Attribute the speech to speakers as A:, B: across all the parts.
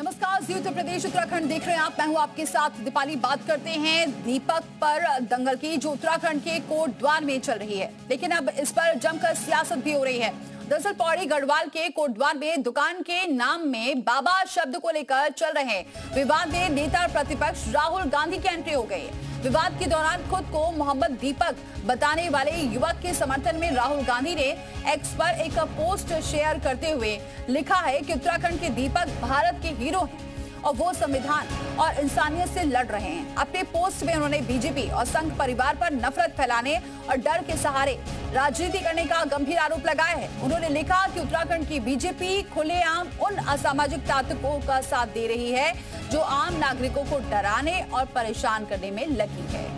A: नमस्कार, जी उत्तर प्रदेश उत्तराखंड देख रहे हैं आप। मैं हूं आपके साथ दीपाली। बात करते हैं दीपक पर दंगल की, जो उत्तराखंड के कोटद्वार में चल रही है, लेकिन अब इस पर जमकर सियासत भी हो रही है। दरअसल पौड़ी गढ़वाल के कोटद्वार में दुकान के नाम में बाबा शब्द को लेकर चल रहे विवाद में नेता प्रतिपक्ष राहुल गांधी की एंट्री हो गई। विवाद के दौरान खुद को मोहम्मद दीपक बताने वाले युवक के समर्थन में राहुल गांधी ने एक्स पर एक पोस्ट शेयर करते हुए लिखा है कि उत्तराखंड के दीपक भारत के हीरो हैं और वो संविधान और इंसानियत से लड़ रहे हैं। अपने पोस्ट में उन्होंने बीजेपी और संघ परिवार पर नफरत फैलाने और डर के सहारे राजनीति करने का गंभीर आरोप लगाया है। उन्होंने लिखा कि उत्तराखंड की बीजेपी खुलेआम उन असामाजिक ताकतों का साथ दे रही है जो आम नागरिकों को डराने और परेशान करने में लगी है।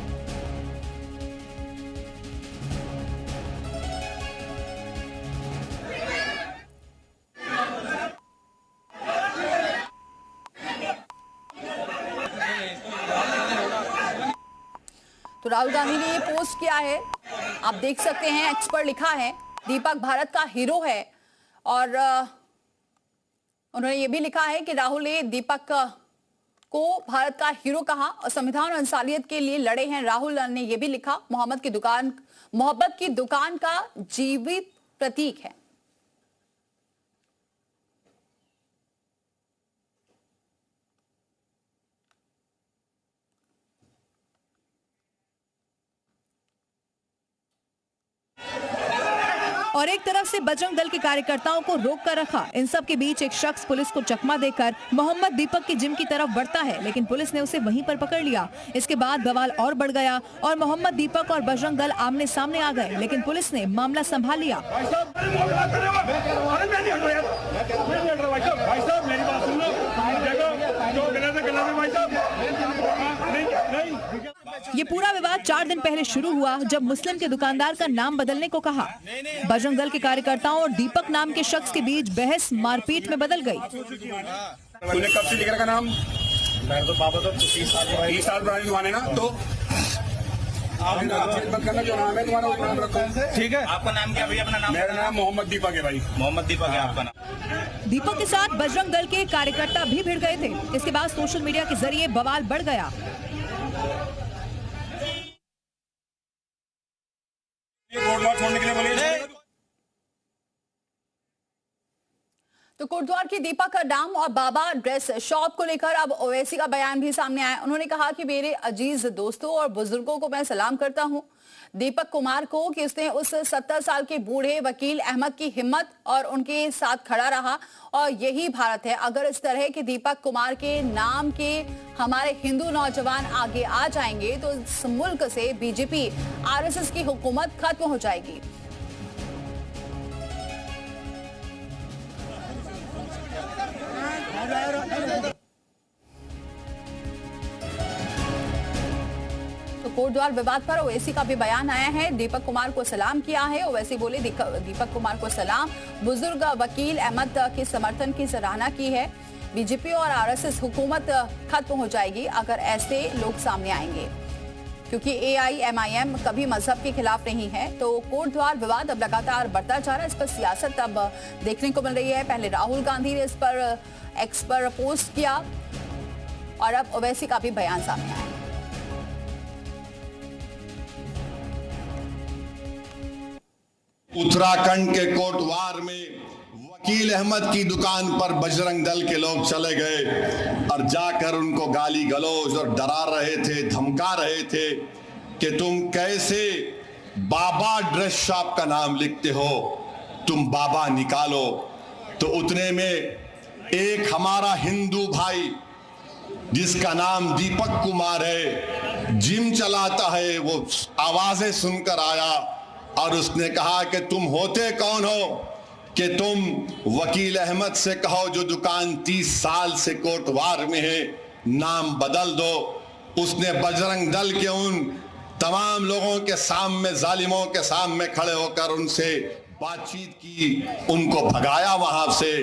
A: तो राहुल गांधी ने ये पोस्ट किया है, आप देख सकते हैं। एक्स पर लिखा है दीपक भारत का हीरो है और उन्होंने ये भी लिखा है कि राहुल ने दीपक को भारत का हीरो कहा और संविधान और इंसानियत के लिए लड़े हैं। राहुल ने ये भी लिखा मोहब्बत की दुकान का जीवित प्रतीक है।
B: और एक तरफ से बजरंग दल के कार्यकर्ताओं को रोक कर रखा। इन सब के बीच एक शख्स पुलिस को चकमा देकर मोहम्मद दीपक की जिम की तरफ बढ़ता है, लेकिन पुलिस ने उसे वहीं पर पकड़ लिया। इसके बाद बवाल और बढ़ गया और मोहम्मद दीपक और बजरंग दल आमने सामने आ गए, लेकिन पुलिस ने मामला संभाल लिया। ये पूरा विवाद 4 दिन पहले शुरू हुआ जब मुस्लिम के दुकानदार का नाम बदलने को कहा। बजरंग दल के कार्यकर्ताओं और दीपक नाम के शख्स के बीच बहस मारपीट में बदल गई।
C: तूने कब से लिख रखा नाम? मैं तो बाबा तो 30 साल पुरानी दुकान है ना, तो आप बंद करना जो नाम है तुम्हारा वो नाम रखो। ठीक है, आपका नाम क्या भैया? अपना नाम? मेरा नाम मोहम्मद दीपक है भाई। मोहम्मद दीपक है आपका नाम।
B: दीपक के साथ बजरंग दल के कार्यकर्ता भी भिड़ गए थे। इसके बाद सोशल मीडिया के जरिए बवाल बढ़ गया।
C: छोड़ने के लिए बोलिए।
A: तो कोटद्वार की दीपक का नाम और बाबा ड्रेस शॉप को लेकर अब ओवैसी का बयान भी सामने आया। उन्होंने कहा कि मेरे अजीज दोस्तों और बुजुर्गों को मैं सलाम करता हूं दीपक कुमार को कि उसने उस 70 साल के बूढ़े वकील अहमद की हिम्मत और उनके साथ खड़ा रहा और यही भारत है। अगर इस तरह के दीपक कुमार के नाम के हमारे हिंदू नौजवान आगे आ जाएंगे तो इस मुल्क से बीजेपी आरएसएस की हुकूमत खत्म हो जाएगी। तो कोटद्वार विवाद पर ओवैसी का भी बयान आया है। दीपक कुमार को सलाम किया है। ओवैसी बोले दीपक कुमार को सलाम। बुजुर्ग वकील अहमद के समर्थन की सराहना की है। बीजेपी और आरएसएस हुकूमत खत्म हो जाएगी अगर ऐसे लोग सामने आएंगे, क्योंकि एआईएमआईएम कभी मजहब के खिलाफ नहीं है। तो कोटद्वार विवाद अब लगातार बढ़ता जा रहा है। इस पर सियासत अब देखने को मिल रही है। पहले राहुल गांधी ने इस पर एक्स पर पोस्ट किया और अब ओवैसी का भी बयान सामने आया।
D: उत्तराखंड के कोटद्वार में वकील अहमद की दुकान पर बजरंग दल के लोग चले गए और जाकर उनको गाली गलौज और डरा रहे थे, धमका रहे थे कि तुम कैसे बाबा ड्रेस शॉप का नाम लिखते हो, तुम बाबा निकालो। तो उतने में एक हमारा हिंदू भाई जिसका नाम दीपक कुमार है, जिम चलाता है, वो आवाजें सुनकर आया और उसने कहा कि तुम होते कौन हो कि तुम वकील अहमद से कहो जो दुकान 30 साल से कोटद्वार में है, नाम बदल दो। उसने बजरंग दल के उन तमाम लोगों के सामने, जालिमों के सामने खड़े होकर उनसे बातचीत की, उनको भगाया वहां से।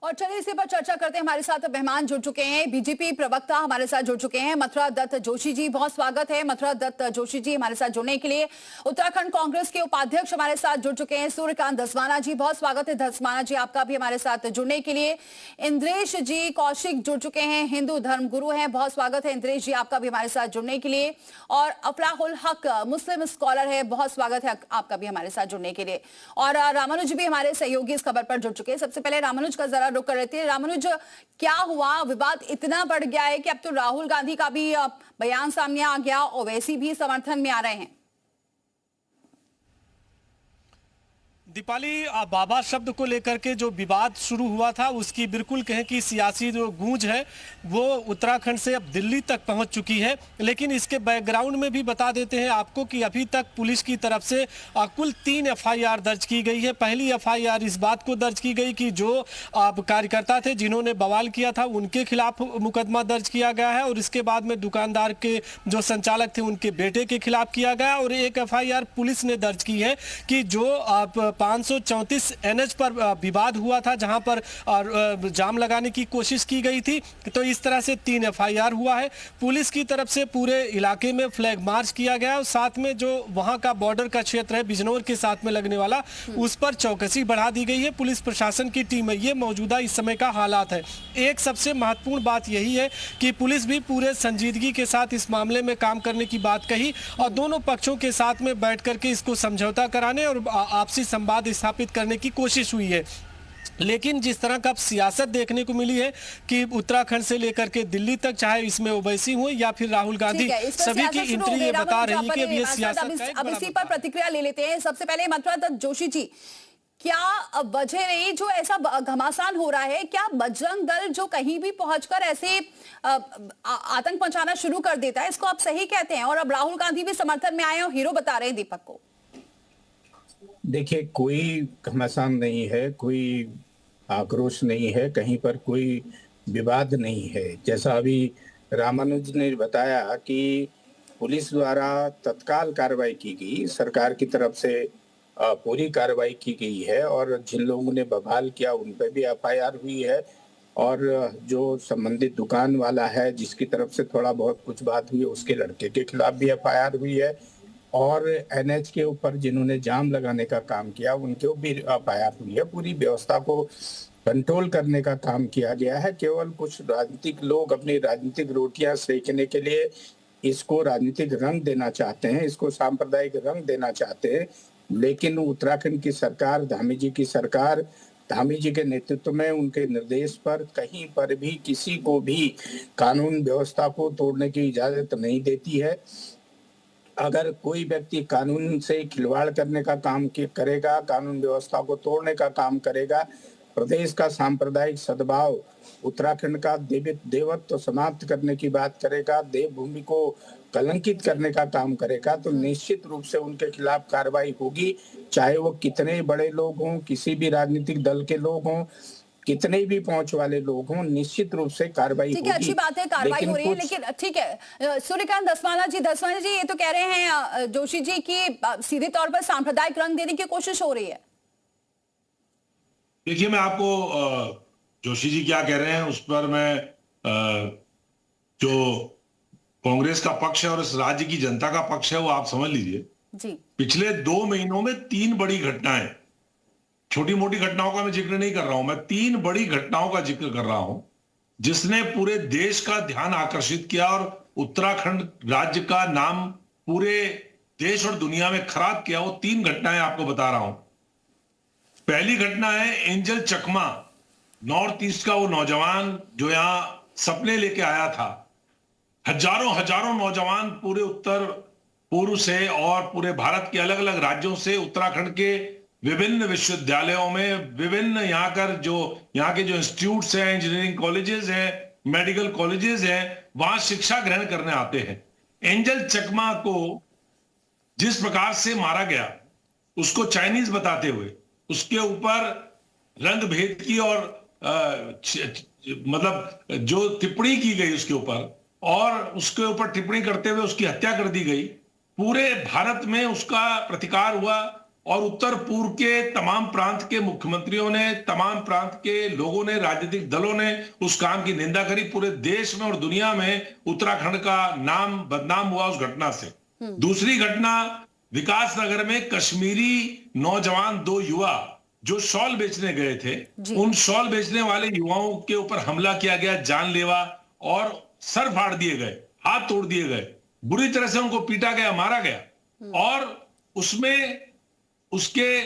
A: और चलिए इसी पर चर्चा करते हैं। हमारे साथ मेहमान जुड़ चुके हैं, बीजेपी प्रवक्ता हमारे साथ जुड़ चुके हैं मथुरा दत्त जोशी जी। बहुत स्वागत है मथुरा दत्त जोशी जी हमारे साथ जुड़ने के लिए। उत्तराखंड कांग्रेस के उपाध्यक्ष हमारे साथ जुड़ चुके हैं सूर्यकांत धस्माना जी। बहुत स्वागत है धस्माना जी आपका भी हमारे साथ जुड़ने के लिए। इंद्रेश जी कौशिक जुड़ चुके हैं, हिंदू धर्म गुरु हैं। बहुत स्वागत है इंद्रेश जी आपका भी हमारे साथ जुड़ने के लिए। और अफलाहुल हक मुस्लिम स्कॉलर है, बहुत स्वागत है आपका भी हमारे साथ जुड़ने के लिए। और रामानुज भी हमारे सहयोगी इस खबर पर जुड़ चुके हैं। सबसे पहले रामानुज का जरा रुक कर रहे थे। रामानुज, क्या हुआ? विवाद इतना बढ़ गया है कि अब तो राहुल गांधी का भी बयान सामने आ गया, ओवैसी भी समर्थन में आ रहे हैं।
E: दीपाली, बाबा शब्द को लेकर के जो विवाद शुरू हुआ था उसकी बिल्कुल कहें कि सियासी जो गूंज है वो उत्तराखंड से अब दिल्ली तक पहुंच चुकी है। लेकिन इसके बैकग्राउंड में भी बता देते हैं आपको कि अभी तक पुलिस की तरफ से कुल 3 एफआईआर दर्ज की गई है। पहली एफआईआर इस बात को दर्ज की गई कि जो कार्यकर्ता थे जिन्होंने बवाल किया था उनके खिलाफ मुकदमा दर्ज किया गया है, और इसके बाद में दुकानदार के जो संचालक थे उनके बेटे के खिलाफ किया गया। और एक एफआईआर पुलिस ने दर्ज की है कि जो 534 एनएच पर विवाद हुआ था, जहां पर जाम लगाने की कोशिश की गई थी। तो इस तरह से 3 एफआईआर हुआ है। पुलिस की तरफ से पूरे इलाके में फ्लैग मार्च किया गया और साथ में जो वहां का बॉर्डर का क्षेत्र है बिजनौर के साथ में लगने वाला, उस पर चौकसी बढ़ा दी गई है। पुलिस प्रशासन की टीम है। ये मौजूदा इस समय का हालात है। एक सबसे महत्वपूर्ण बात यही है कि पुलिस भी पूरे संजीदगी के साथ इस मामले में काम करने की बात कही और दोनों पक्षों के साथ में बैठ करके इसको समझौता कराने और आपसी संवाद स्थापित करने की कोशिश हुई है। लेकिन जिस तरह का सियासत देखने को मिली है कि उत्तराखंड से लेकर के दिल्ली तक, चाहे इसमें ओवैसी हो या फिर राहुल गांधी, सभी की एंट्री ये बता रही है कि अब ये सियासत।
A: अब इसी पर प्रतिक्रिया ले लेते हैं। सबसे पहले मथुरा दत्त जोशी जी, क्या वजह रही जो ऐसा घमासान हो रहा है? क्या बजरंग दल जो कहीं भी पहुंचकर ऐसे आतंक मचाना शुरू कर देता है, इसको आप सही कहते हैं? और अब राहुल गांधी भी समर्थन में आए और हीरो बता रहे हैं दीपक को।
F: देखिए, कोई घमासान नहीं है, कोई आक्रोश नहीं है, कहीं पर कोई विवाद नहीं है। जैसा अभी रामानुज ने बताया कि पुलिस द्वारा तत्काल कार्रवाई की गई, सरकार की तरफ से पूरी कार्रवाई की गई है और जिन लोगों ने बवाल किया उन पर भी एफआईआर हुई है। और जो संबंधित दुकान वाला है जिसकी तरफ से थोड़ा बहुत कुछ बात हुई, उसके लड़के के खिलाफ भी एफआईआर हुई है। और एनएच के ऊपर जिन्होंने जाम लगाने का काम किया उनके भी एफआईआर हुई है। पूरी व्यवस्था को कंट्रोल करने का काम किया गया है। केवल कुछ राजनीतिक लोग अपनी राजनीतिक रोटियां सेकने के लिए इसको राजनीतिक रंग देना चाहते हैं, इसको सांप्रदायिक रंग देना चाहते हैं। लेकिन उत्तराखंड की सरकार, धामी जी की सरकार, धामी जी के नेतृत्व में उनके निर्देश पर कहीं पर भी किसी को भी कानून व्यवस्था को तोड़ने की इजाजत नहीं देती है। अगर कोई व्यक्ति कानून से खिलवाड़ करने का काम करेगा, कानून व्यवस्था को तोड़ने का काम करेगा, प्रदेश का सांप्रदायिक सद्भाव, उत्तराखंड का देवत्व समाप्त करने की बात करेगा, देवभूमि को कलंकित करने का काम करेगा, तो निश्चित रूप से उनके खिलाफ कार्रवाई होगी। चाहे वो कितने बड़े लोग हों, किसी भी राजनीतिक दल के लोग हों, कितने भी पहुंच वाले लोग हों, निश्चित रूप से कार्रवाई होगी।
A: अच्छी बात है, कार्रवाई हो रही है। लेकिन ठीक है सूर्यकांत धस्माना जी ये तो कह रहे हैं जोशी जी की सीधे तौर पर सांप्रदायिक रंग देने की कोशिश हो रही है।
G: देखिए, मैं आपको जोशी जी क्या कह रहे हैं उस पर मैं जो कांग्रेस का पक्ष है और इस राज्य की जनता का पक्ष है वो आप समझ लीजिए
A: जी।
G: पिछले 2 महीनों में 3 बड़ी घटनाएं, छोटी मोटी घटनाओं का मैं जिक्र नहीं कर रहा हूं, मैं 3 बड़ी घटनाओं का जिक्र कर रहा हूं जिसने पूरे देश का ध्यान आकर्षित किया और उत्तराखंड राज्य का नाम पूरे देश और दुनिया में खराब किया। वो 3 घटनाएं आपको बता रहा हूं। पहली घटना है एंजल चकमा, नॉर्थ ईस्ट का वो नौजवान जो यहां सपने लेके आया था। हजारों नौजवान पूरे उत्तर पूर्व से और पूरे भारत के अलग अलग राज्यों से उत्तराखंड के विभिन्न विश्वविद्यालयों में, विभिन्न यहाँ के जो इंस्टीट्यूट्स हैं, इंजीनियरिंग कॉलेजेस हैं, मेडिकल कॉलेजेस हैं, वहां शिक्षा ग्रहण करने आते हैं। एंजल चकमा को जिस प्रकार से मारा गया उसको चाइनीज बताते हुए उसके ऊपर रंग भेद की और मतलब जो टिप्पणी की गई उसके ऊपर, और उसके ऊपर टिप्पणी करते हुए उसकी हत्या कर दी गई। पूरे भारत में उसका प्रतिकार हुआ, और उत्तर पूर्व के तमाम प्रांत के मुख्यमंत्रियों ने, तमाम प्रांत के लोगों ने, राजनीतिक दलों ने उस काम की निंदा करी। पूरे देश में और दुनिया में उत्तराखंड का नाम बदनाम हुआ उस घटना से। दूसरी घटना, विकास नगर में कश्मीरी नौजवान 2 युवा जो शॉल बेचने गए थे, उन शॉल बेचने वाले युवाओं के ऊपर हमला किया गया, जानलेवा, और सर फाड़ दिए गए, हाथ तोड़ दिए गए, बुरी तरह से उनको पीटा गया, मारा गया। और उसमें उसके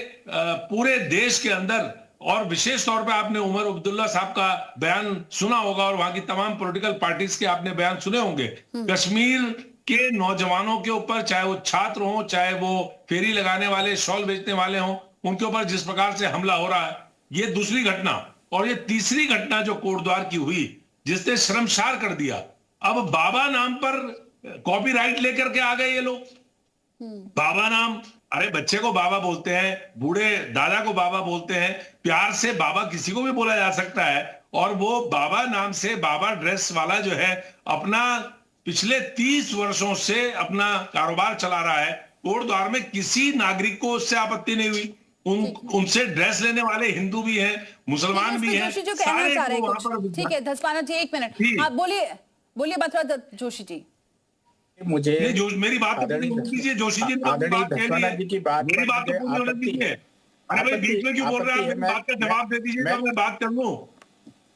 G: पूरे देश के अंदर, और विशेष तौर पे आपने उमर अब्दुल्ला साहब का बयान सुना होगा और वहां की तमाम पॉलिटिकल पार्टीज के आपने बयान सुने होंगे। कश्मीर के नौजवानों के ऊपर, चाहे वो छात्र हो, चाहे वो फेरी लगाने वाले, शॉल बेचने वाले हों, उनके ऊपर जिस प्रकार से हमला हो रहा है, ये दूसरी घटना। और ये तीसरी घटना जो कोटद्वार की हुई, जिसने शर्मसार कर दिया। अब बाबा नाम पर कॉपीराइट लेकर के आ गए ये लोग। बाबा नाम, अरे बच्चे को बाबा बोलते हैं, बूढ़े दादा को बाबा बोलते हैं, प्यार से बाबा किसी को भी बोला जा सकता है। और वो बाबा नाम से, बाबा ड्रेस वाला जो है, अपना पिछले 30 वर्षों से अपना कारोबार चला रहा है। कोटद्वार में किसी नागरिक को उससे आपत्ति नहीं हुई। उनसे ड्रेस लेने वाले हिंदू भी हैं, मुसलमान भी हैं,
A: जो कहना चाह रहे हैं। ठीक है धस्माना जी, 1 मिनट आप बोलिए बत्रा जोशी जी।
F: मुझे
G: मेरी बात कीजिए, जोशी जी
F: की बात,
G: मेरी बात तो पूरी होने दीजिए। अरे भाई बीच में क्यों बोल रहे हैं? बात का जवाब दे दीजिए तब मैं बात कर लूं।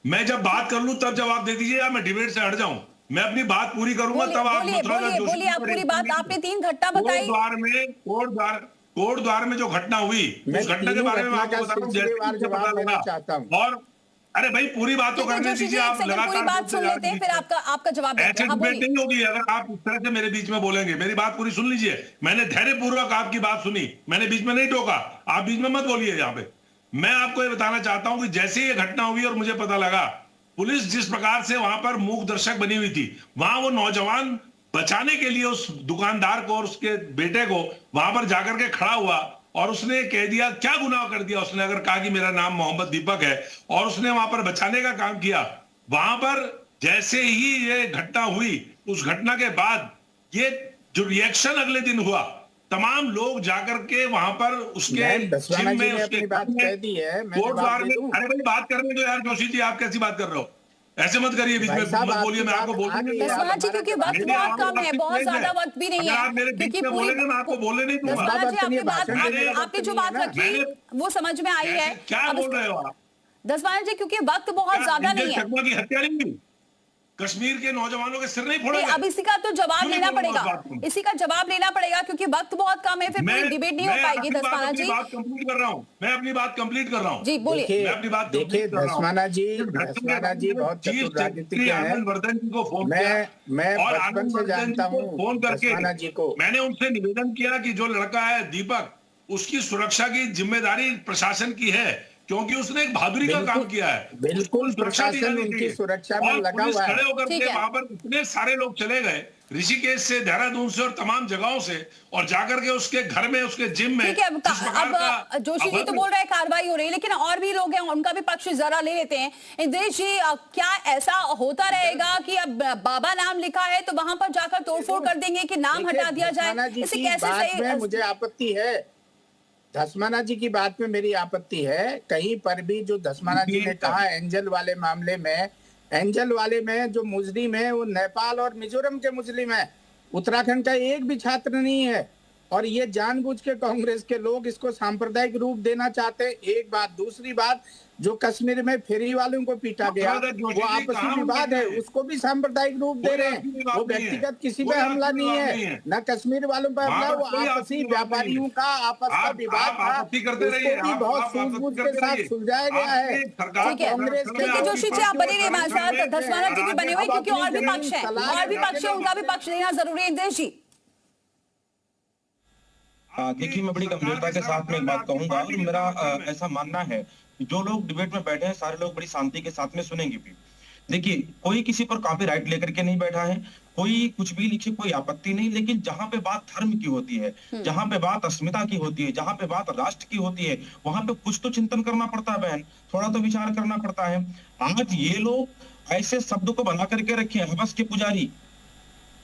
G: मैं जब बात कर लूं तब जवाब दे दीजिए, या मैं डिबेट से हट जाऊं। मैं अपनी बात पूरी करूंगा तब आप
A: बोलिए आप पूरी बात। आपने 3 घटना बताई।
G: कोटद्वार में जो घटना हुई, उस घटना के बारे में आपको बता दूं। और अरे भाई पूरी बात तो करने दीजिए, आप लगातार
A: बात सुन लेते हैं, फिर आपका जवाब
G: ऐसे डिबेट नहीं होगी अगर आप इस तरह से मेरे बीच में बोलेंगे। मेरी बात पूरी सुन लीजिए। मैंने धैर्यपूर्वक आपकी बात सुनी, मैंने बीच में नहीं टोका। आप बीच में मत बोलिए यहाँ पे। मैं आपको ये बताना चाहता हूं कि जैसे ये घटना हुई और मुझे पता लगा, पुलिस जिस प्रकार से वहां पर मूक दर्शक बनी हुई थी, वहां वो नौजवान बचाने के लिए उस दुकानदार को और उसके बेटे को वहां पर जाकर के खड़ा हुआ और उसने कह दिया, क्या गुनाह कर दिया उसने, अगर कहा कि मेरा नाम मोहम्मद दीपक है, और उसने वहां पर बचाने का काम किया। वहां पर जैसे ही ये घटना हुई, उस घटना के बाद ये जो रिएक्शन अगले दिन हुआ, तमाम लोग जाकर के वहां पर उसके जिम में, उसके
F: बात कह दी है,
G: कोटद्वार में। अरे भाई बात करने दो यार जोशी जी, आप कैसी बात कर रहे हो? ऐसे मत करिए, बीच में मत बोलिए, मैं आपको बोलने नहीं दूंगा।
A: दस्माना जी क्योंकि वक्त बहुत कम है, बहुत ज्यादा वक्त भी नहीं है।
G: आप मेरे बीच में बोलेंगे मैं आपको बोलने नहीं दूंगा।
A: दस्माना जी आपने जो बात रखी वो समझ में आई है।
G: क्या बोल रहे हो आप?
A: दस्माना जी क्योंकि वक्त बहुत ज्यादा नहीं है।
G: की हत्या नहीं हुई, कश्मीर के नौजवानों के सिर नहीं फोड़े गए।
A: अब इसी का तो जवाब लेना पड़ेगा, इसी का जवाब लेना पड़ेगा क्योंकि वक्त बहुत कम है, फिर पूरी डिबेट नहीं हो पाएगी। दस्माना जी
G: बात कंप्लीट कर रहा हूं, मैं अपनी बात कंप्लीट कर रहा हूं।
A: जी बोलिए।
G: मैं अपनी बात
F: देखिए दस्माना जी बहुत चतुर राजनीतिज्ञ हैं।
G: वर्धन जी को फोन
F: मैं बचपन से जानता हूं
G: फोन करके
F: दस्माना जी को।
G: मैंने उनसे निवेदन किया कि जो लड़का है दीपक, उसकी सुरक्षा की जिम्मेदारी प्रशासन की है, क्योंकि उसने एक बहादुरी का काम किया है।
F: बिल्कुल प्रशासन उनकी सुरक्षा में लगा हुआ है।
G: खड़े होकर के वहां पर इतने सारे लोग चले गए, ऋषिकेश से, देहरादून से और तमाम जगहों से, और जाकर के उसके घर में, उसके जिम में।
A: ठीक है, अब जोशी जी तो बोल रहे हैं कार्रवाई हो रही है, लेकिन और भी लोग हैं, उनका भी पक्ष जरा ले लेते हैं। इंद्रेश जी, क्या ऐसा होता रहेगा कि अब बाबा नाम लिखा है तो वहां पर जाकर तोड़फोड़ कर देंगे कि नाम हटा दिया जाए? इसे कैसे सही?
F: मुझे आपत्ति है, धस्माना जी की बात में मेरी आपत्ति है। कहीं पर भी जो धस्माना जी ने कहा एंजल वाले मामले में, एंजल वाले में जो मुजरिम है वो नेपाल और मिजोरम के मुस्लिम है, उत्तराखंड का एक भी छात्र नहीं है। और ये जानबूझ के कांग्रेस के लोग इसको सांप्रदायिक रूप देना चाहते हैं। एक बात, दूसरी बात, जो कश्मीर में फेरी वालों को पीटा गया वो आपसी विवाद है, उसको भी सांप्रदायिक रूप दे रहे हैं। वो व्यक्तिगत किसी पे हमला नहीं है, न कश्मीर वालों पर हमला, वो आपसी व्यापारियों का आपस का विवाद था, उसको भी बहुत सूझबूझ के साथ सुलझाया गया है।
A: कांग्रेस के जोशी जी आप बने रहिए हमारे साथ, धस्माना जी भी बने हुए, क्योंकि और भी पक्ष है, और भी पक्ष है, उनका भी पक्ष लेना जरूरी है। इंद्रेश जी
H: देखिए, मैं बड़ी गंभीरता के साथ में एक बात कहूंगा, और मेरा ऐसा मानना है जो लोग डिबेट में बैठे हैं सारे लोग बड़ी शांति के साथ में सुनेंगे भी। देखिए, कोई किसी पर कॉपीराइट लेकर के नहीं बैठा है, कोई कुछ भी लिखे, कोई आपत्ति नहीं, लेकिन जहां पे बात धर्म की होती है, जहां पे बात अस्मिता की होती है, जहां पे बात राष्ट्र की होती है, वहां पे कुछ तो चिंतन करना पड़ता है बहन, थोड़ा तो विचार करना पड़ता है। आज ये लोग ऐसे शब्द को बना करके रखे हैं, हवस के पुजारी,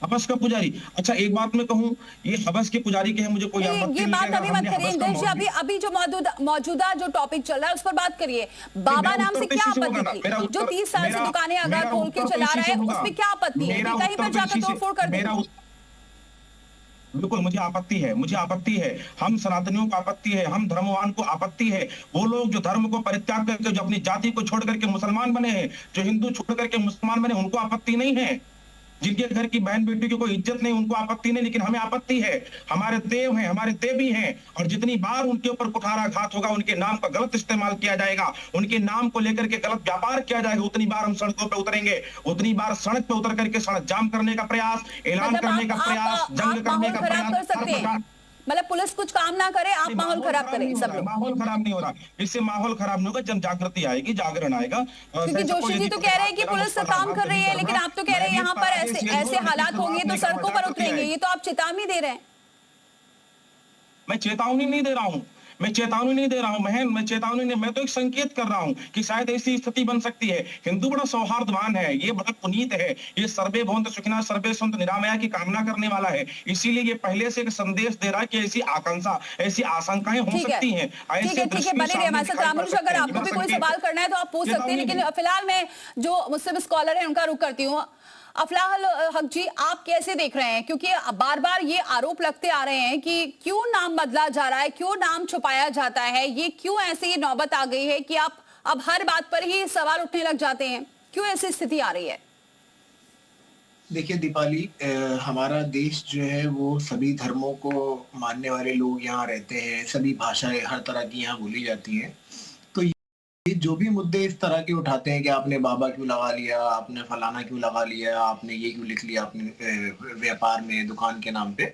H: हवस का पुजारी। अच्छा एक बात मैं कहूं, ये हवस के पुजारी के हैं, मुझे कोई आपत्ति
A: ये
H: नहीं
A: बात
H: है,
A: अभी
H: अगर
A: मत
H: हमने
A: करिए
H: हवस का
A: इंद्रेश जी, अभी जो मौजूदा जो टॉपिक चल रहा है उस पर बात करिए। बाबा नाम से क्या आपत्ति थी? जो 30 साल से दुकानें अगर खोल के चला रहा है उसमें क्या आपत्ति है? कहीं पर जाकर तोड़फोड़ कर दे।
H: बिल्कुल मुझे आपत्ति है, हम सनातनियों को आपत्ति है, हम धर्मवान को आपत्ति है। वो लोग जो धर्म को परित्याग करके, जो अपनी जाति को छोड़ करके मुसलमान बने हैं, जो हिंदू छोड़ करके मुसलमान बने, उनको आपत्ति नहीं है। जिनके घर की बहन बेटी की कोई इज्जत नहीं, उनको आपत्ति नहीं, लेकिन हमें आपत्ति है। हमारे देव हैं, हमारे देवी हैं, और जितनी बार उनके ऊपर कुठाराघात होगा, उनके नाम का गलत इस्तेमाल किया जाएगा, उनके नाम को लेकर के गलत व्यापार किया जाएगा, उतनी बार हम सड़कों पे उतरेंगे, उतनी बार सड़क पे उतर करके सड़क जाम करने का प्रयास, ऐलान करने का प्रयास, जंग करने का प्रयास।
A: मतलब पुलिस कुछ काम ना करे, आप माहौल खराब करें। सब लोग
H: माहौल खराब नहीं हो रहा, इससे माहौल खराब नहीं होगा, जन जागृति आएगी, जागरण आएगा।
A: क्योंकि जोशी जी तो कह रहे हैं कि पुलिस काम कर रही है, लेकिन आप तो कह रहे हैं यहाँ पर ऐसे हालात होंगे तो सड़कों पर उतरेंगे। ये तो आप चेतावनी दे रहे हैं।
H: मैं चेतावनी नहीं दे रहा हूँ, मैं चेतावनी नहीं, मैं तो एक संकेत कर रहा हूँ कि शायद ऐसी स्थिति बन सकती है। हिंदू बड़ा सौहार्दवान है, ये बड़ा पुनीत है, ये सर्वे भवन्तु सुखिनः सर्वे सन्तु निरामया की कामना करने वाला है। इसीलिए ये पहले से एक संदेश दे रहा है कि ऐसी आकांक्षा, ऐसी आशंकाएं हो सकती हैं।
A: ठीक है, बने रहिए हमारे साथ। रामुनुज, अगर आपको भी कोई सवाल करना है तो आप पूछ सकते हैं, लेकिन फिलहाल मैं जो मुस्लिम स्कॉलर है उनका रुख करती हूँ। अफलाह हक जी, आप कैसे देख रहे हैं? क्योंकि बार बार ये आरोप लगते आ रहे हैं कि क्यों नाम बदला जा रहा है, क्यों नाम छुपाया जाता है, ये क्यों ऐसी नौबत आ गई है कि आप अब हर बात पर ही सवाल उठने लग जाते हैं? क्यों ऐसी स्थिति आ रही है?
I: देखिए दीपाली, हमारा देश जो है वो सभी धर्मों को मानने वाले लोग यहाँ रहते हैं, सभी भाषाएं हर तरह की यहाँ बोली जाती हैं। तो ये जो भी मुद्दे इस तरह के उठाते हैं कि आपने बाबा क्यों लगा लिया, आपने फलाना क्यों लगा लिया, आपने ये क्यों लिख लिया अपने व्यापार में, दुकान के नाम पे,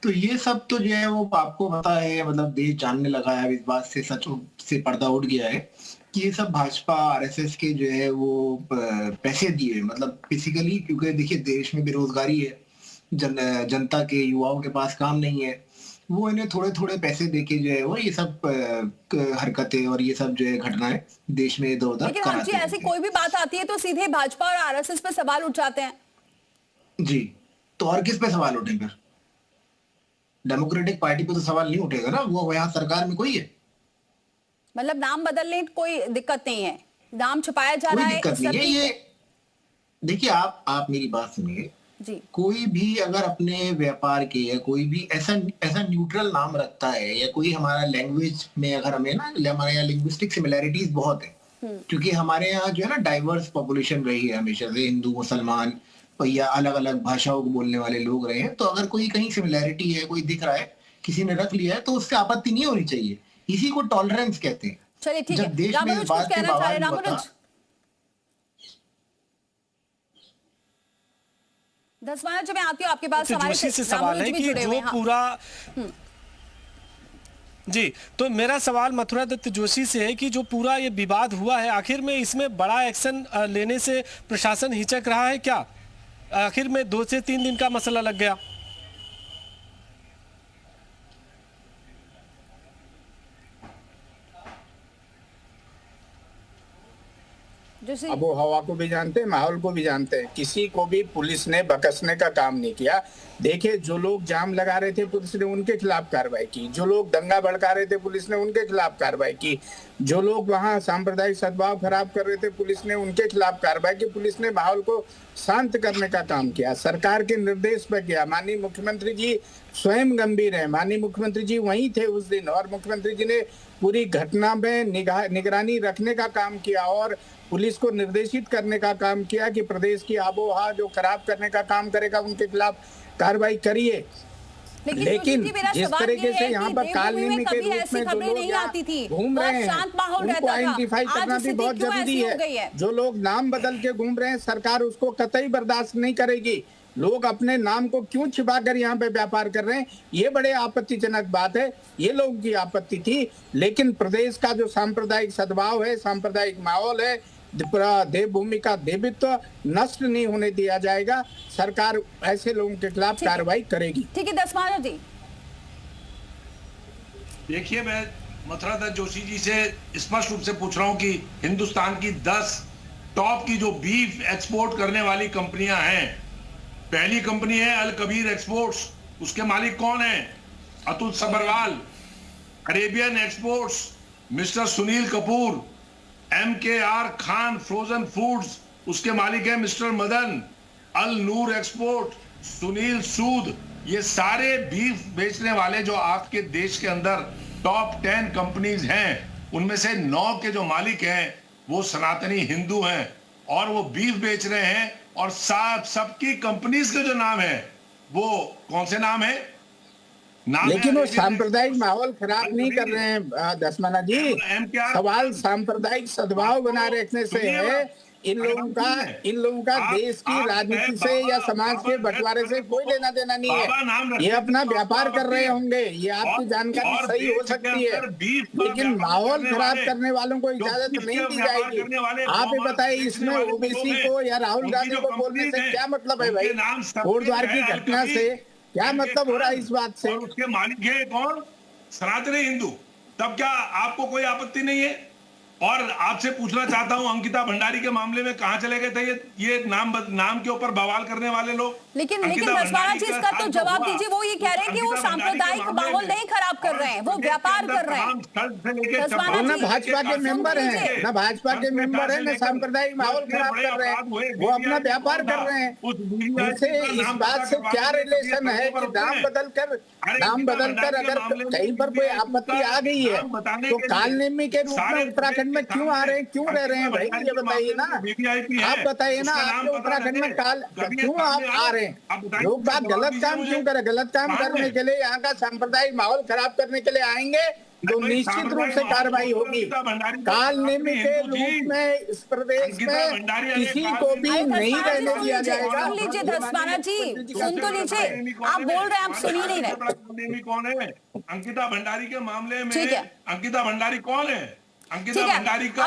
I: तो ये सब तो जो है वो आपको पता है, मतलब देश जानने लगा है, इस बात से सच से पर्दा उठ गया है कि ये सब भाजपा आरएसएस के जो है वो पैसे दिए, मतलब बेसिकली, क्योंकि देखिए देश में बेरोजगारी है, जनता के युवाओं के पास काम नहीं है, वो इन्हें थोड़े थोड़े पैसे देके जो है वो ये सब हरकतें और ये सब जो है घटनाएं देश में इधर उधर कराते हैं।
A: ऐसी कोई भी बात आती है तो सीधे भाजपा और आरएसएस पे सवाल उठ जाते हैं।
I: जी, तो और किस पे सवाल उठे फिर? डेमोक्रेटिक पार्टी पे तो सवाल नहीं उठेगा ना, वो यहाँ सरकार में कोई है।
A: मतलब नाम बदलने कोई दिक्कत नहीं है, नाम छुपाया जा रहा है,
I: दिक्कत नहीं है। ये देखिए, आप मेरी बात सुनिए
A: जी।
I: कोई भी अगर अपने व्यापार के या कोई भी ऐसा न्यूट्रल नाम रखता है, या कोई हमारा लैंग्वेज में अगर हमें ना, हमारे यहाँ लिंग्विस्टिक सिमिलैरिटीज बहुत है, क्योंकि हमारे यहाँ जो है ना डाइवर्स पॉपुलेशन रही है हमेशा से, हिंदू मुसलमान या अलग अलग भाषाओं को बोलने वाले लोग रहे हैं। तो अगर कोई कहीं सिमिलैरिटी है, कोई दिख रहा है, किसी ने रख लिया है, तो उससे आपत्ति नहीं होनी चाहिए। इसी को टॉलरेंस कहते हैं।
A: चलिए ठीक है,
I: रामुनुज कुछ कहना चाह रहे हैं? रामुनुज
A: 10 मिनट में आती हूँ आपके पास।
E: जोशी से सवाल है कि जो पूरा जी, तो मेरा सवाल मथुरा दत्त जोशी से है कि जो पूरा ये विवाद हुआ है, आखिर में इसमें बड़ा एक्शन लेने से प्रशासन हिचक रहा है क्या? आखिर में 2 से 3 दिन का मसला लग गया।
F: अब वो हवा को भी जानते हैं, माहौल को भी जानते हैं। किसी को भी पुलिस ने बकसने का काम नहीं किया। देखिए, जो लोग जाम लगा रहे थे पुलिस ने उनके खिलाफ कार्रवाई की, जो लोग दंगा भड़का रहे थे पुलिस ने उनके खिलाफ कार्रवाई की, जो लोग वहां सांप्रदायिक सद्भाव खराब कर रहे थे पुलिस ने उनके खिलाफ कार्रवाई की। पुलिस ने माहौल को शांत करने का काम किया, सरकार के निर्देश पर किया। माननीय मुख्यमंत्री जी स्वयं गंभीर है, माननीय मुख्यमंत्री जी वहीं थे उस दिन, और मुख्यमंत्री जी ने पूरी घटना में निगरानी रखने का काम किया और पुलिस को निर्देशित करने का काम किया कि प्रदेश की आबोहवा जो खराब करने का काम करेगा उनके खिलाफ कार्रवाई करिए। लेकिन जिस तरीके से यहाँ पर कालनेमी के रूप में जो लोग घूम रहे हैं उनको आइडेंटिफाई करना भी बहुत जरूरी है। जो लोग नाम बदल के घूम रहे हैं, सरकार उसको कतई बर्दाश्त नहीं करेगी। लोग अपने नाम को क्यों छिपाकर यहाँ पे व्यापार कर रहे हैं, ये बड़े आपत्तिजनक बात है। ये लोगों की आपत्ति थी, लेकिन प्रदेश का जो सांप्रदायिक सद्भाव है, सांप्रदायिक माहौल है, देवभूमि का देवित्व नष्ट नहीं होने दिया जाएगा। सरकार ऐसे लोगों के खिलाफ कार्रवाई करेगी।
A: ठीक है, 10 मानव जी।
G: देखिए, मैं मथुरा दत्त जोशी जी से स्पष्ट रूप से पूछ रहा हूं कि हिंदुस्तान की 10 टॉप की जो बीफ एक्सपोर्ट करने वाली कंपनियां हैं, पहली कंपनी है अल कबीर एक्सपोर्ट्स, उसके मालिक कौन है? Atul Sabharwal. Arabian exports mister Sunil Kapoor. MKR Khan frozen foods, उसके मालिक है मिस्टर मदन। अल नूर एक्सपोर्ट सुनील सूद। ये सारे बीफ बेचने वाले जो आपके देश के अंदर टॉप 10 कंपनीज हैं, उनमें से 9 के जो मालिक हैं वो सनातनी हिंदू हैं और वो बीफ बेच रहे हैं। और सबकी कंपनीज के जो नाम है वो कौन से नाम है?
F: लेकिन वो सांप्रदायिक माहौल खराब नहीं कर रहे हैं दसमाना जी। सवाल सांप्रदायिक सद्भाव बनाए रखने से है। इन लोगों का देश की राजनीति से या समाज के बंटवारे से कोई लेना देना नहीं है। ये अपना व्यापार कर रहे होंगे, ये आपकी जानकारी सही हो सकती है, लेकिन माहौल खराब करने वालों को इजाजत नहीं दी जाएगी। आप ये बताइए, इसमें ओबीसी को या राहुल गांधी को बोलने से क्या मतलब है भाई? कोटद्वार की घटना से क्या मतलब हो रहा है इस बात से?
G: उसके मालिक है कौन? सनातनी हिंदू। तब क्या आपको कोई आपत्ति नहीं है? और आपसे पूछना चाहता हूं, अंकिता भंडारी के मामले में कहां चले गए थे ये नाम के ऊपर बवाल करने वाले लोग?
A: लेकिन दसमाना जी इसका तो जवाब दीजिए। वो ये कह रहे हैं कि वो सांप्रदायिक माहौल नहीं खराब कर रहे हैं, वो व्यापार कर रहे हैं।
F: ना भाजपा के मेंबर हैं, ना भाजपा के मेंबर हैं, ना सांप्रदायिक माहौल खराब कर रहे हैं, वो अपना व्यापार कर रहे हैं। इनसे इस बात से क्या रिलेशन है कि नाम बदलकर अगर कहीं पर कोई आपत्ति आ गई है तो कालनेमी के रूप में उत्तराखंड में क्यों आ रहे हैं, क्यों रह रहे हैं भाई? ये बताइए ना, आप बताइए ना, आपके उत्तराखंड में क्यों आप आ रहे हैं? लोग बात गलत काम क्यों करें? गलत काम करने के लिए, यहाँ का सांप्रदायिक माहौल खराब करने के लिए आएंगे तो निश्चित रूप से कार्रवाई होगी। कालनेमी के रूप में इस प्रदेश में किसी को भी नहीं रहने दिया जाएगा।
A: सुन लीजिए दसमाना जी, सुन तो लीजिए, आप बोल रहे हैं, आप सुन ही नहीं रहे।
G: कौन है अंकिता भंडारी के मामले में? अंकिता भंडारी कौन है? अंकिता भंडारी का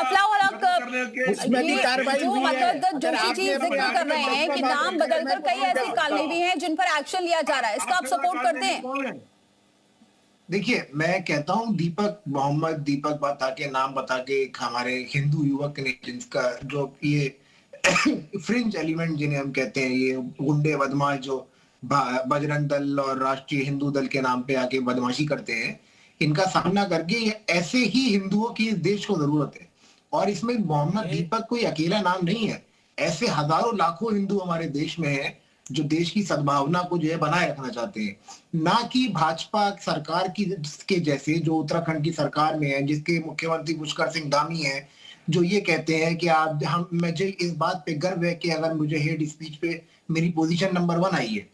A: जोशी जी जिक्र कर रहे हैं कि नाम बदलकर कई ऐसी कालनेमी हैं जिन पर एक्शन लिया जा रहा है, इसका आप सपोर्ट करते हैं?
I: देखिए, मैं कहता हूं मोहम्मद दीपक बता के नाम बता के हमारे हिंदू युवक ने, जिनका जो ये फ्रिंज एलिमेंट जिन्हें हम कहते हैं, ये गुंडे बदमाश जो बजरंग दल और राष्ट्रीय हिंदू दल के नाम पे आके बदमाशी करते हैं, इनका सामना करके ऐसे ही हिंदुओं की इस देश को जरूरत है। और इसमें मोहम्मद दीपक कोई अकेला नाम नहीं है, ऐसे हजारों लाखों हिंदू हमारे देश में हैं जो देश की सद्भावना को जो है बनाए रखना चाहते हैं। ना कि भाजपा सरकार के जैसे जो उत्तराखंड की सरकार में है, जिसके मुख्यमंत्री पुष्कर सिंह धामी हैं, जो ये कहते हैं कि मुझे इस बात पे गर्व है कि अगर मुझे हेड स्पीच पे मेरी पोजीशन नंबर 1 आई है,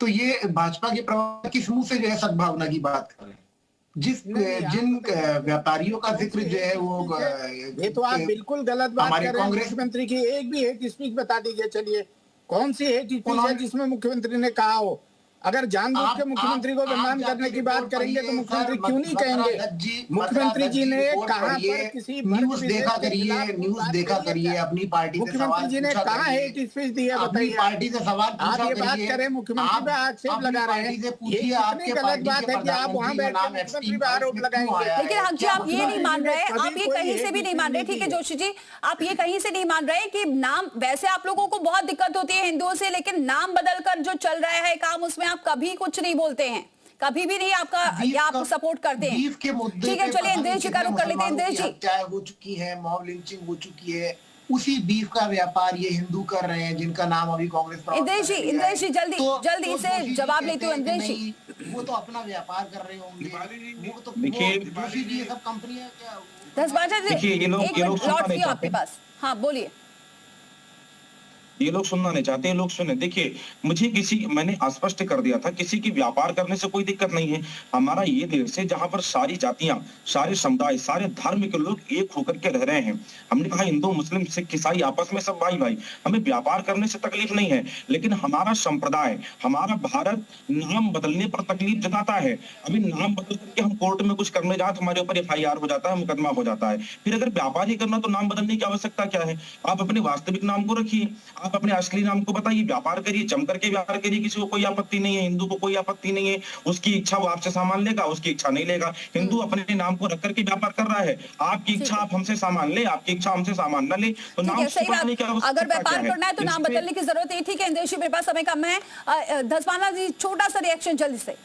I: तो ये भाजपा के प्रवक्ता किस मुंह से जो है सद्भावना की बात कर रहे हैं? जिन व्यापारियों का जिक्र जो है वो
F: ये तो आप बिल्कुल गलत बात कर रहे हैं। कांग्रेस मंत्री की एक भी हेट स्पीच बता दीजिए, चलिए कौन सी हेट स्पीच है जिसमें मुख्यमंत्री ने कहा हो? अगर जानबूझ के मुख्यमंत्री को बदनाम करने की बात करेंगे तो मुख्यमंत्री क्यों नहीं कहेंगे? मुख्यमंत्री जी ने कहा पर किसी
I: न्यूज देखा करिए अपनी पार्टी से
F: मुख्यमंत्री जी ने कहा हेट स्पीच दी है, बताइए।
I: पार्टी से सवाल
F: आप ये बात करें, मुख्यमंत्री पे आक्षेप लगा रहे हैं, ये कितनी गलत बात है कि आप वहाँ बैठ के मुख्यमंत्री पे आरोप लगाएंगे।
A: लेकिन हक जी, आप ये नहीं मान रहे, आप ये कहीं से भी नहीं मान रहे, ठीक है जोशी जी, आप ये कहीं से नहीं मान रहे कि नाम, वैसे आप लोगों को बहुत दिक्कत होती है हिंदुओं से, लेकिन नाम बदलकर जो चल रहा है काम, उसमें आप कभी कुछ नहीं बोलते हैं, कभी भी नहीं आपका, या आप सपोर्ट करते हैं? ठीक है, चलिए इंद्रेश जी का रुख कर लेते हैं। इंद्रेश जी,
I: हत्याएं हो चुकी है, मॉब लिंचिंग हो चुकी है, उसी बीफ का व्यापार ये हिंदू कर रहे हैं जिनका नाम अभी कांग्रेस।
A: इंद्रेश जी जल्दी से जवाब लेते हो। इंद्रेश जी,
I: वो तो अपना व्यापार कर रहे होंगे, वो तो जोशी जी ये सब कंपनियां क्या?
A: 10 बजे एक मिनट लौट दिया आपके पास। हाँ बोलिए।
H: ये लोग सुनना नहीं चाहते, ये लोग सुने। देखिए, मैंने स्पष्ट कर दिया था, किसी की व्यापार करने से कोई दिक्कत नहीं है। हमारा ये देश है जहां पर सारी जातियां, सारे समुदाय, सारे धर्म के लोग एक होकर के रह रहे हैं। हमने कहा हिंदू, मुस्लिम, सिख, ईसाई आपस में सब भाई भाई, हमें व्यापार करने से तकलीफ नहीं है। लेकिन हमारा संप्रदाय, हमारा भारत नाम बदलने पर तकलीफ जताता है। अभी नाम बदल करके हम कोर्ट में कुछ करने जाए तो हमारे ऊपर FIR हो जाता है, मुकदमा हो जाता है। फिर अगर व्यापार ही करना तो नाम बदलने की आवश्यकता क्या है? आप अपने वास्तविक नाम को रखिए। आप अपने असली नाम को बताइए, व्यापार करिए, जम करके व्यापार करिए, किसी को कोई आपत्ति नहीं है, हिंदू को कोई आपत्ति नहीं है, उसकी इच्छा वो आपसे सामान लेगा, उसकी इच्छा नहीं लेगा। हिंदू अपने नाम को रख करके व्यापार कर रहा है, आपकी इच्छा आप हमसे सामान ले, आपकी इच्छा हमसे सामान न ले, तो नाम छुपाने की आवश्यकता
A: अगर व्यापार
H: क्या
A: करना है तो नाम बदलने की जरूरत है। ठीक है इंद्रेश जी, मेरे पास समय कम है। धस्माना जी, छोटा सा रिएक्शन जल्दी से।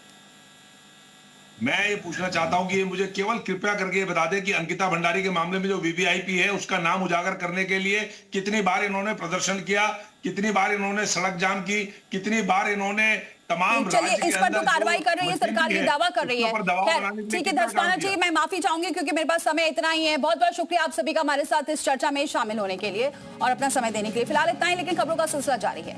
G: मैं ये पूछना चाहता हूं कि ये मुझे केवल कृपया करके ये बता दें कि अंकिता भंडारी के मामले में जो वीवीआईपी है उसका नाम उजागर करने के लिए कितनी बार इन्होंने प्रदर्शन किया, कितनी बार इन्होंने सड़क जाम की, कितनी बार इन्होंने तमाम
A: चलिए इस पर तो कार्रवाई कर रही है सरकार, ये दावा कर रही है। ठीक है धस्माना जी, मैं माफी चाहूंगी क्योंकि मेरे पास समय इतना ही है। बहुत बहुत शुक्रिया आप सभी का हमारे साथ इस चर्चा में शामिल होने के लिए और अपना समय देने के लिए। फिलहाल इतना ही, लेकिन खबरों का सिलसिला जारी है।